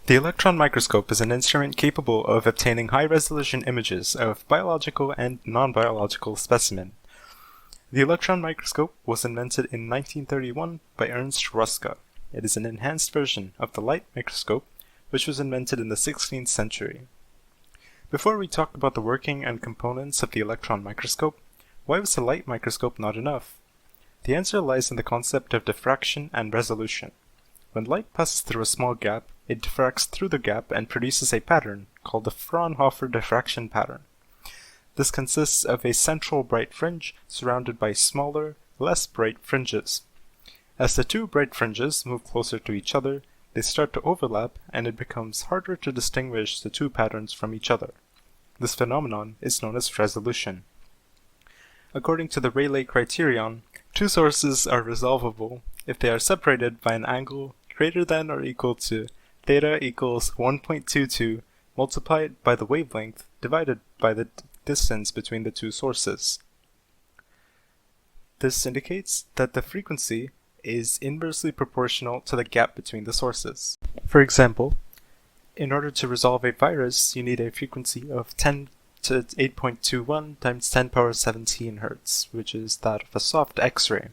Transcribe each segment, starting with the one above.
The electron microscope is an instrument capable of obtaining high-resolution images of biological and non-biological specimens. The electron microscope was invented in 1931 by Ernst Röska. It is an enhanced version of the light microscope, which was invented in the 16th century. Before we talk about the working and components of the electron microscope, why was the light microscope not enough? The answer lies in the concept of diffraction and resolution. When light passes through a small gap, it diffracts through the gap and produces a pattern called the Fraunhofer diffraction pattern. This consists of a central bright fringe surrounded by smaller, less bright fringes. As the two bright fringes move closer to each other, they start to overlap and it becomes harder to distinguish the two patterns from each other. This phenomenon is known as resolution. According to the Rayleigh criterion, two sources are resolvable if they are separated by an angle greater than or equal to theta equals 1.22 multiplied by the wavelength divided by the distance between the two sources. This indicates that the frequency is inversely proportional to the gap between the sources. For example, in order to resolve a virus, you need a frequency of 10 to 8.21 times 10 power 17 Hz, which is that of a soft X-ray.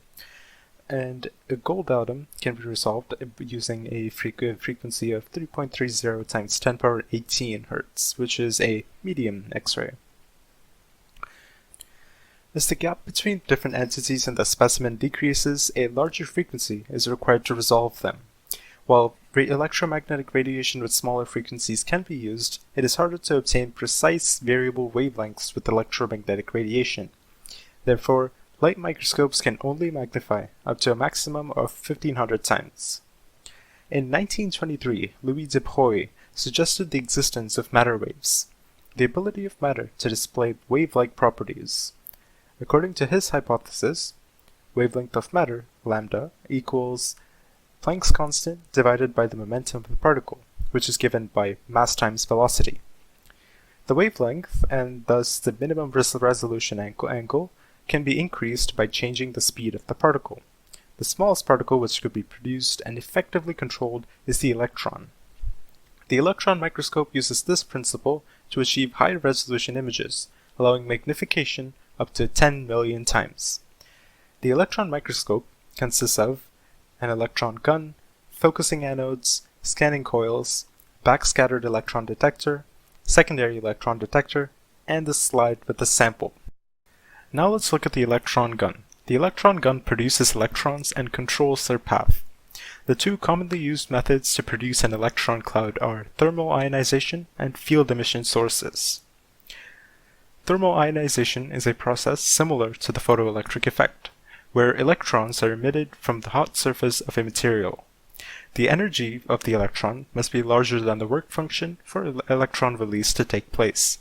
And a gold atom can be resolved using a frequency of 3.30 times 10 power 18 Hz, which is a medium X-ray. As the gap between different entities in the specimen decreases, a larger frequency is required to resolve them. While electromagnetic radiation with smaller frequencies can be used, it is harder to obtain precise variable wavelengths with electromagnetic radiation. Therefore, light microscopes can only magnify up to a maximum of 1500 times. In 1923, Louis de Broglie suggested the existence of matter waves, the ability of matter to display wave-like properties. According to his hypothesis, wavelength of matter, lambda, equals Planck's constant divided by the momentum of the particle, which is given by mass times velocity. The wavelength, and thus the minimum resolution angle, can be increased by changing the speed of the particle. The smallest particle which could be produced and effectively controlled is the electron. The electron microscope uses this principle to achieve high-resolution images, allowing magnification up to 10 million times. The electron microscope consists of an electron gun, focusing anodes, scanning coils, backscattered electron detector, secondary electron detector, and a slide with a sample. Now let's look at the electron gun. The electron gun produces electrons and controls their path. The two commonly used methods to produce an electron cloud are thermal ionization and field emission sources. Thermal ionization is a process similar to the photoelectric effect, where electrons are emitted from the hot surface of a material. The energy of the electron must be larger than the work function for electron release to take place.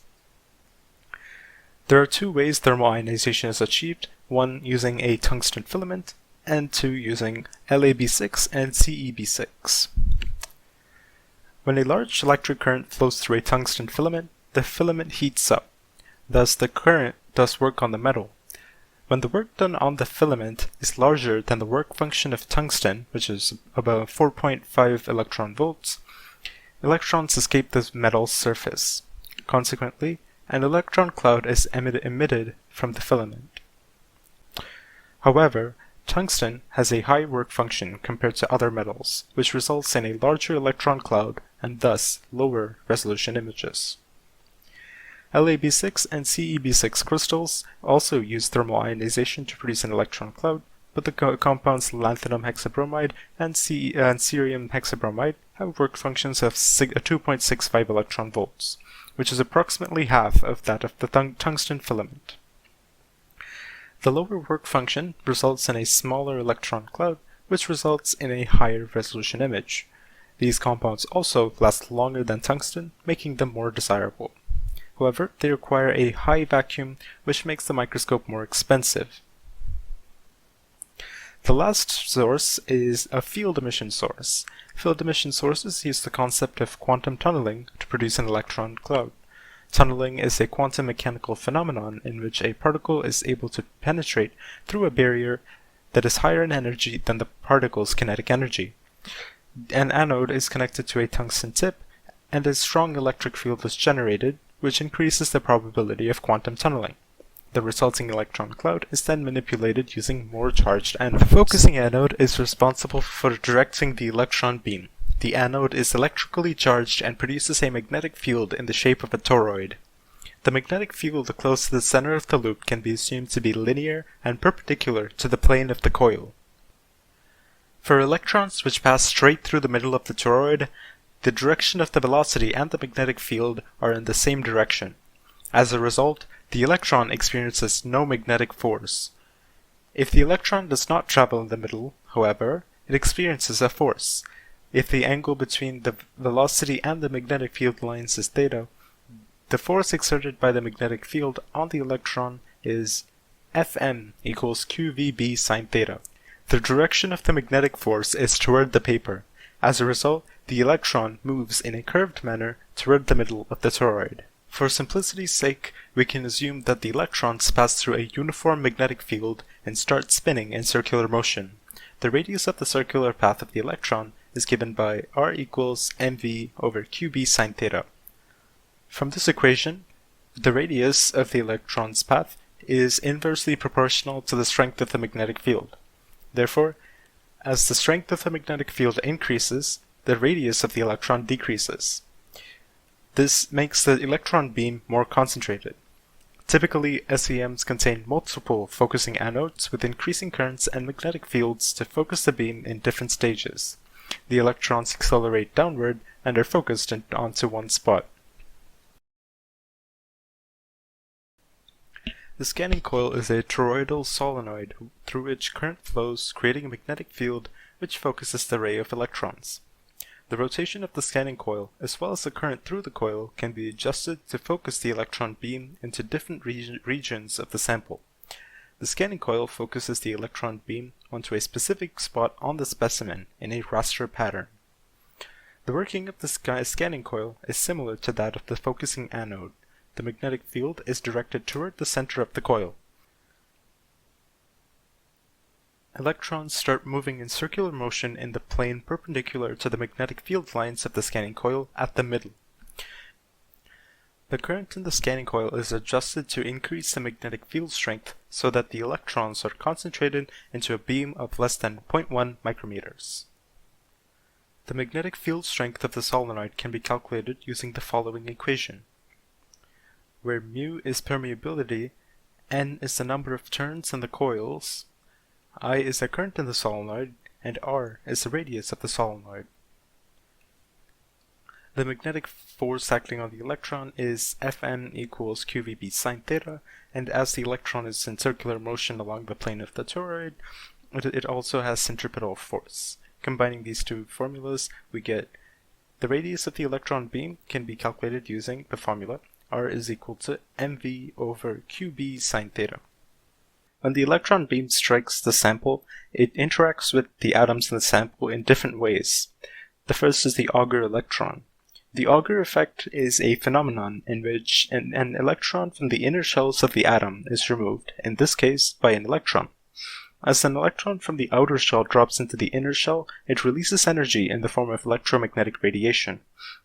There are two ways thermal ionization is achieved, one using a tungsten filament, and two using LaB6 and CeB6. When a large electric current flows through a tungsten filament, the filament heats up. Thus, the current does work on the metal. When the work done on the filament is larger than the work function of tungsten, which is about 4.5 electron volts, electrons escape the metal's surface. Consequently, an electron cloud is emitted from the filament. However, tungsten has a high work function compared to other metals, which results in a larger electron cloud and thus lower resolution images. LaB6 and CeB6 crystals also use thermal ionization to produce an electron cloud, but the compounds lanthanum hexabromide and cerium hexabromide have work functions of 2.65 electron volts, which is approximately half of that of the tungsten filament. The lower work function results in a smaller electron cloud, which results in a higher resolution image. These compounds also last longer than tungsten, making them more desirable. However, they require a high vacuum, which makes the microscope more expensive. The last source is a field emission source. Field emission sources use the concept of quantum tunneling to produce an electron cloud. Tunneling is a quantum mechanical phenomenon in which a particle is able to penetrate through a barrier that is higher in energy than the particle's kinetic energy. An anode is connected to a tungsten tip, and a strong electric field is generated, which increases the probability of quantum tunneling. The resulting electron cloud is then manipulated using more charged anodes. The focusing anode is responsible for directing the electron beam. The anode is electrically charged and produces a magnetic field in the shape of a toroid. The magnetic field close to the center of the loop can be assumed to be linear and perpendicular to the plane of the coil. For electrons which pass straight through the middle of the toroid, the direction of the velocity and the magnetic field are in the same direction. As a result, the electron experiences no magnetic force. If the electron does not travel in the middle, however, it experiences a force. If the angle between the velocity and the magnetic field lines is theta, the force exerted by the magnetic field on the electron is Fm equals qvb sine theta. The direction of the magnetic force is toward the paper. As a result, the electron moves in a curved manner toward the middle of the toroid. For simplicity's sake, we can assume that the electrons pass through a uniform magnetic field and start spinning in circular motion. The radius of the circular path of the electron is given by r equals mv over qb sine theta. From this equation, the radius of the electron's path is inversely proportional to the strength of the magnetic field. Therefore, as the strength of the magnetic field increases, the radius of the electron decreases. This makes the electron beam more concentrated. Typically, SEMs contain multiple focusing anodes with increasing currents and magnetic fields to focus the beam in different stages. The electrons accelerate downward and are focused onto one spot. The scanning coil is a toroidal solenoid through which current flows, creating a magnetic field which focuses the ray of electrons. The rotation of the scanning coil, as well as the current through the coil, can be adjusted to focus the electron beam into different regions of the sample. The scanning coil focuses the electron beam onto a specific spot on the specimen in a raster pattern. The working of the scanning coil is similar to that of the focusing anode. The magnetic field is directed toward the center of the coil. Electrons start moving in circular motion in the plane perpendicular to the magnetic field lines of the scanning coil at the middle. The current in the scanning coil is adjusted to increase the magnetic field strength so that the electrons are concentrated into a beam of less than 0.1 micrometers. The magnetic field strength of the solenoid can be calculated using the following equation, where mu is permeability, n is the number of turns in the coils, I is the current in the solenoid, and r is the radius of the solenoid. The magnetic force acting on the electron is Fn equals qvb sine theta, and as the electron is in circular motion along the plane of the toroid, it also has centripetal force. Combining these two formulas, we get the radius of the electron beam can be calculated using the formula r is equal to mv over qb sine theta. When the electron beam strikes the sample, it interacts with the atoms in the sample in different ways. The first is the Auger electron. The Auger effect is a phenomenon in which an electron from the inner shells of the atom is removed, in this case by an electron. As an electron from the outer shell drops into the inner shell, it releases energy in the form of electromagnetic radiation.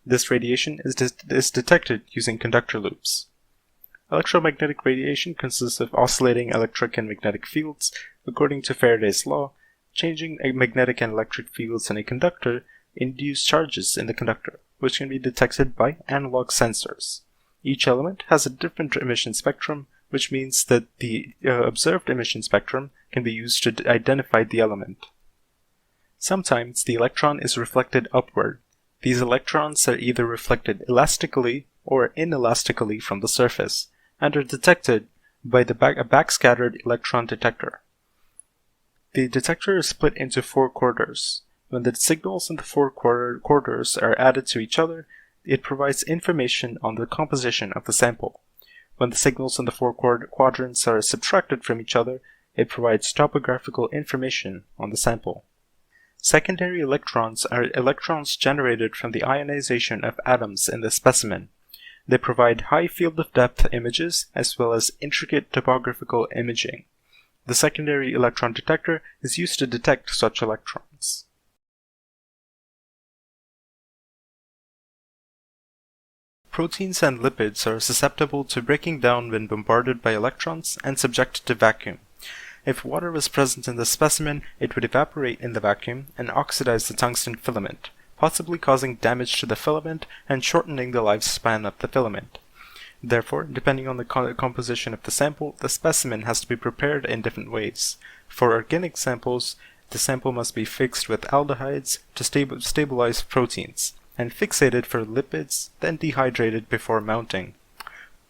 This radiation is detected using conductor loops. Electromagnetic radiation consists of oscillating electric and magnetic fields. According to Faraday's law, changing magnetic and electric fields in a conductor induce charges in the conductor, which can be detected by analog sensors. Each element has a different emission spectrum, which means that the observed emission spectrum can be used to identify the element. Sometimes the electron is reflected upward. These electrons are either reflected elastically or inelastically from the surface, and are detected by a backscattered electron detector. The detector is split into 4 quarters. When the signals in the 4 quarters are added to each other, it provides information on the composition of the sample. When the signals in the 4 quadrants are subtracted from each other, it provides topographical information on the sample. Secondary electrons are electrons generated from the ionization of atoms in the specimen. They provide high field of depth images as well as intricate topographical imaging. The secondary electron detector is used to detect such electrons. Proteins and lipids are susceptible to breaking down when bombarded by electrons and subjected to vacuum. If water was present in the specimen, it would evaporate in the vacuum and oxidize the tungsten filament, possibly causing damage to the filament and shortening the lifespan of the filament. Therefore, depending on the composition of the sample, the specimen has to be prepared in different ways. For organic samples, the sample must be fixed with aldehydes to stabilize proteins, and fixated for lipids, then dehydrated before mounting.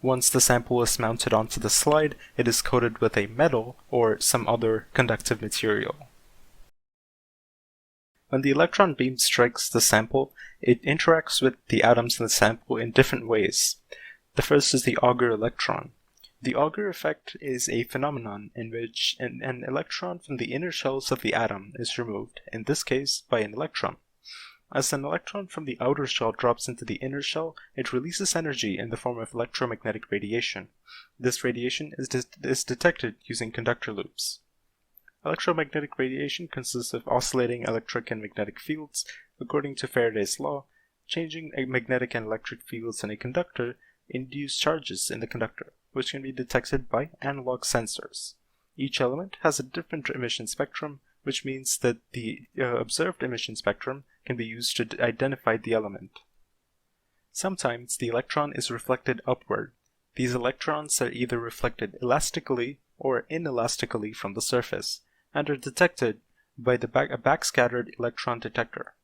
Once the sample is mounted onto the slide, it is coated with a metal or some other conductive material. When the electron beam strikes the sample, it interacts with the atoms in the sample in different ways. The first is the Auger electron. The Auger effect is a phenomenon in which an electron from the inner shells of the atom is removed, in this case by an electron. As an electron from the outer shell drops into the inner shell, it releases energy in the form of electromagnetic radiation. This radiation is detected using conductor loops. Electromagnetic radiation consists of oscillating electric and magnetic fields. According to Faraday's law, changing magnetic and electric fields in a conductor induce charges in the conductor, which can be detected by analog sensors. Each element has a different emission spectrum, which means that the observed emission spectrum can be used to identify the element. Sometimes the electron is reflected upward. These electrons are either reflected elastically or inelastically from the surface, and are detected by a backscattered electron detector.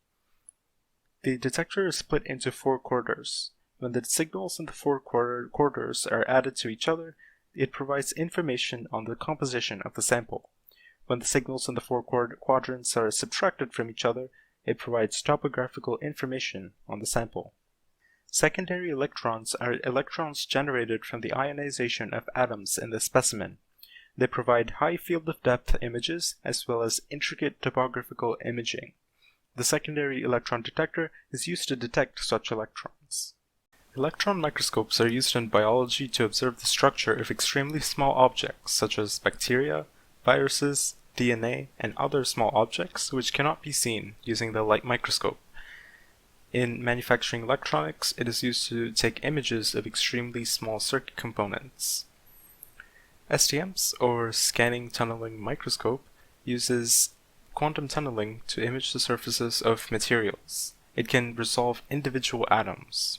The detector is split into 4 quarters. When the signals in the 4 quarters are added to each other, it provides information on the composition of the sample. When the signals in the 4 quadrants are subtracted from each other, it provides topographical information on the sample. Secondary electrons are electrons generated from the ionization of atoms in the specimen. They provide high field of depth images as well as intricate topographical imaging. The secondary electron detector is used to detect such electrons. Electron microscopes are used in biology to observe the structure of extremely small objects such as bacteria, viruses, DNA, and other small objects which cannot be seen using the light microscope. In manufacturing electronics, it is used to take images of extremely small circuit components. STM's, or Scanning Tunneling Microscope, uses quantum tunneling to image the surfaces of materials. It can resolve individual atoms.